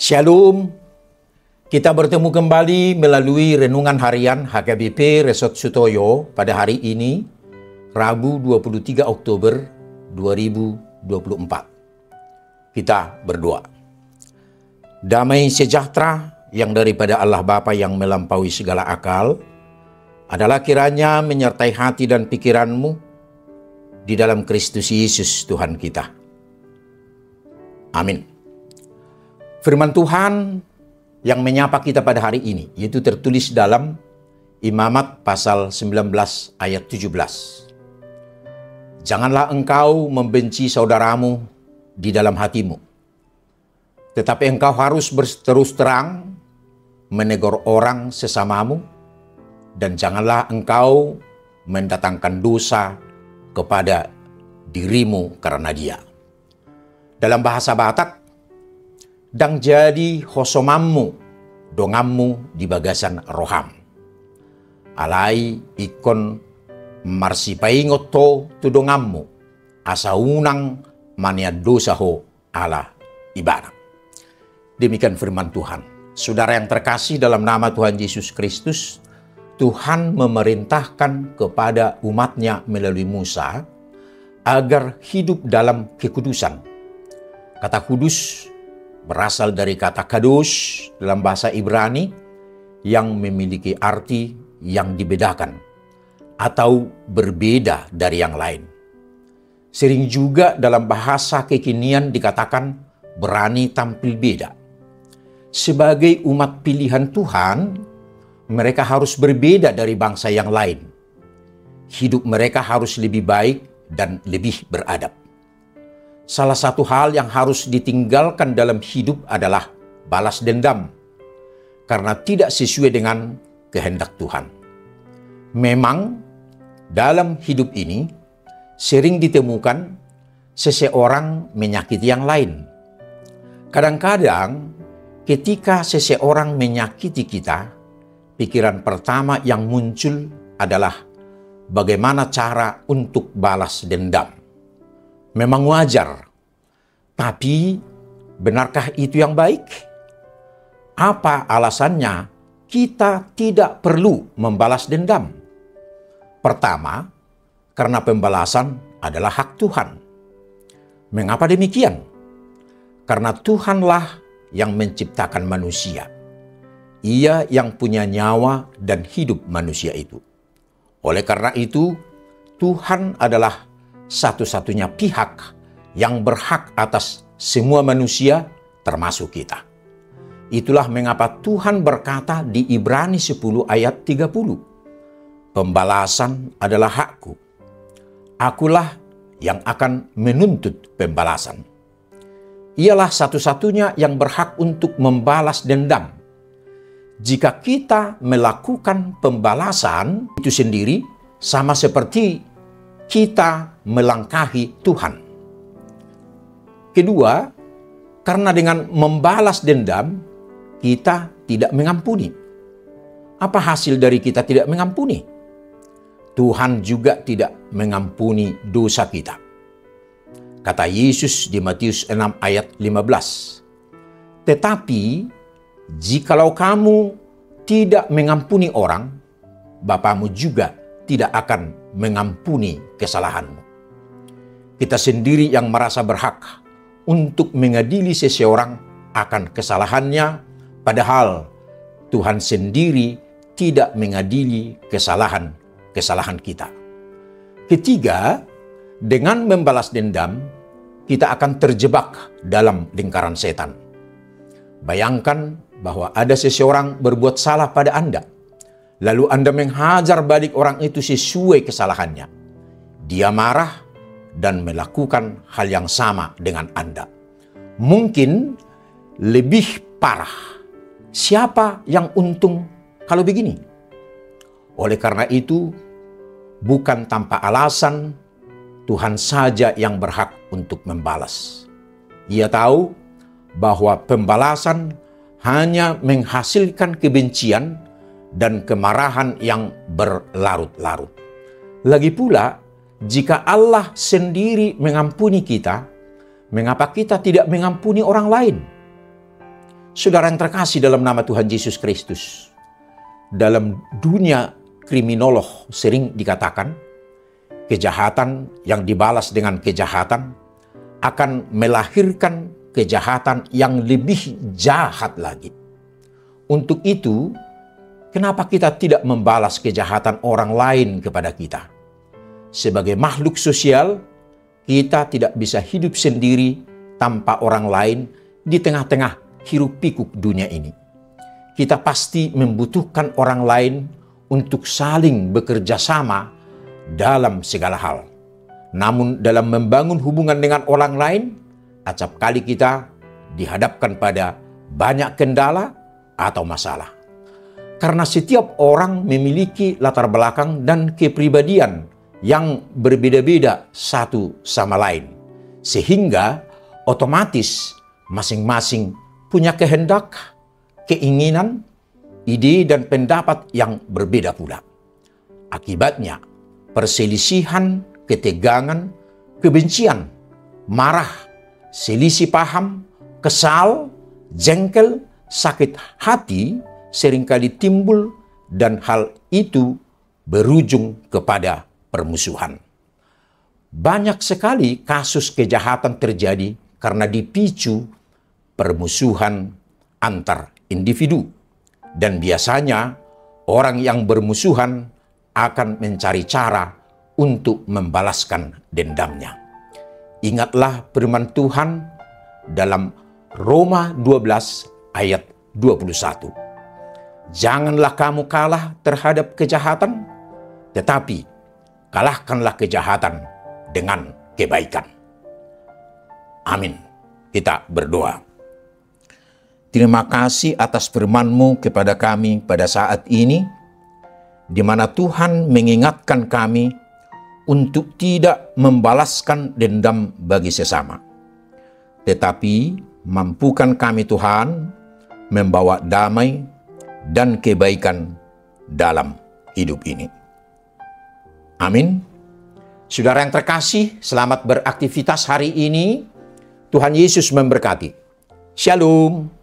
Shalom, kita bertemu kembali melalui Renungan Harian HKBP Resort Sutoyo pada hari ini, Rabu 23 Oktober 2024. Kita berdoa. Damai sejahtera yang daripada Allah Bapa yang melampaui segala akal, adalah kiranya menyertai hati dan pikiranmu di dalam Kristus Yesus Tuhan kita. Amin. Firman Tuhan yang menyapa kita pada hari ini, yaitu tertulis dalam Imamat pasal 19 ayat 17. Janganlah engkau membenci saudaramu di dalam hatimu, tetapi engkau harus berterus terang menegur orang sesamamu, dan janganlah engkau mendatangkan dosa kepada dirimu karena dia. Dalam bahasa Batak, dang jadi hosomammu, dongammu di bagasan roham. Alai ikon marsipaingot to dongammu, asa unang mania dosa ho ala ibadah. Demikian firman Tuhan. Saudara yang terkasih dalam nama Tuhan Yesus Kristus, Tuhan memerintahkan kepada umatnya melalui Musa agar hidup dalam kekudusan. Kata kudus berasal dari kata kadosh dalam bahasa Ibrani yang memiliki arti yang dibedakan atau berbeda dari yang lain. Sering juga dalam bahasa kekinian dikatakan berani tampil beda. Sebagai umat pilihan Tuhan, mereka harus berbeda dari bangsa yang lain. Hidup mereka harus lebih baik dan lebih beradab. Salah satu hal yang harus ditinggalkan dalam hidup adalah balas dendam, karena tidak sesuai dengan kehendak Tuhan. Memang dalam hidup ini sering ditemukan seseorang menyakiti yang lain. Kadang-kadang ketika seseorang menyakiti kita, pikiran pertama yang muncul adalah bagaimana cara untuk balas dendam. Memang wajar, tapi benarkah itu yang baik? Apa alasannya kita tidak perlu membalas dendam? Pertama, karena pembalasan adalah hak Tuhan. Mengapa demikian? Karena Tuhanlah yang menciptakan manusia. Ia yang punya nyawa dan hidup manusia itu. Oleh karena itu, Tuhan adalah satu-satunya pihak yang berhak atas semua manusia, termasuk kita. Itulah mengapa Tuhan berkata di Ibrani 10 ayat 30, pembalasan adalah hakku. Akulah yang akan menuntut pembalasan. Ialah satu-satunya yang berhak untuk membalas dendam. Jika kita melakukan pembalasan itu sendiri, sama seperti kita melangkahi Tuhan. Kedua, karena dengan membalas dendam, kita tidak mengampuni. Apa hasil dari kita tidak mengampuni? Tuhan juga tidak mengampuni dosa kita. Kata Yesus di Matius 6 ayat 15. Tetapi, jikalau kamu tidak mengampuni orang, Bapamu juga tidak akan mengampuni kesalahanmu. Kita sendiri yang merasa berhak untuk mengadili seseorang akan kesalahannya, padahal Tuhan sendiri tidak mengadili kesalahan kita. Ketiga, dengan membalas dendam, kita akan terjebak dalam lingkaran setan. Bayangkan bahwa ada seseorang berbuat salah pada Anda, lalu Anda menghajar balik orang itu sesuai kesalahannya. Dia marah dan melakukan hal yang sama dengan Anda. Mungkin lebih parah. Siapa yang untung kalau begini? Oleh karena itu, bukan tanpa alasan Tuhan saja yang berhak untuk membalas. Ia tahu bahwa pembalasan hanya menghasilkan kebencian dan kemarahan yang berlarut-larut. Lagi pula, jika Allah sendiri mengampuni kita, mengapa kita tidak mengampuni orang lain? Saudara yang terkasih dalam nama Tuhan Yesus Kristus, dalam dunia kriminolog sering dikatakan, kejahatan yang dibalas dengan kejahatan akan melahirkan kejahatan yang lebih jahat lagi. Untuk itu, kenapa kita tidak membalas kejahatan orang lain kepada kita? Sebagai makhluk sosial, kita tidak bisa hidup sendiri tanpa orang lain di tengah-tengah hiruk pikuk dunia ini. Kita pasti membutuhkan orang lain untuk saling bekerja sama dalam segala hal. Namun dalam membangun hubungan dengan orang lain, acap kali kita dihadapkan pada banyak kendala atau masalah. Karena setiap orang memiliki latar belakang dan kepribadian yang berbeda-beda satu sama lain. Sehingga otomatis masing-masing punya kehendak, keinginan, ide dan pendapat yang berbeda pula. Akibatnya, perselisihan, ketegangan, kebencian, marah, selisih paham, kesal, jengkel, sakit hati seringkali timbul dan hal itu berujung kepada permusuhan. Banyak sekali kasus kejahatan terjadi karena dipicu permusuhan antar individu. Dan biasanya orang yang bermusuhan akan mencari cara untuk membalaskan dendamnya. Ingatlah firman Tuhan dalam Roma 12 ayat 21. Janganlah kamu kalah terhadap kejahatan, tetapi kalahkanlah kejahatan dengan kebaikan. Amin. Kita berdoa. Terima kasih atas firman-Mu kepada kami pada saat ini, di mana Tuhan mengingatkan kami untuk tidak membalaskan dendam bagi sesama. Tetapi mampukan kami Tuhan membawa damai dan kebaikan dalam hidup ini. Amin. Saudara yang terkasih, selamat beraktivitas hari ini. Tuhan Yesus memberkati. Shalom.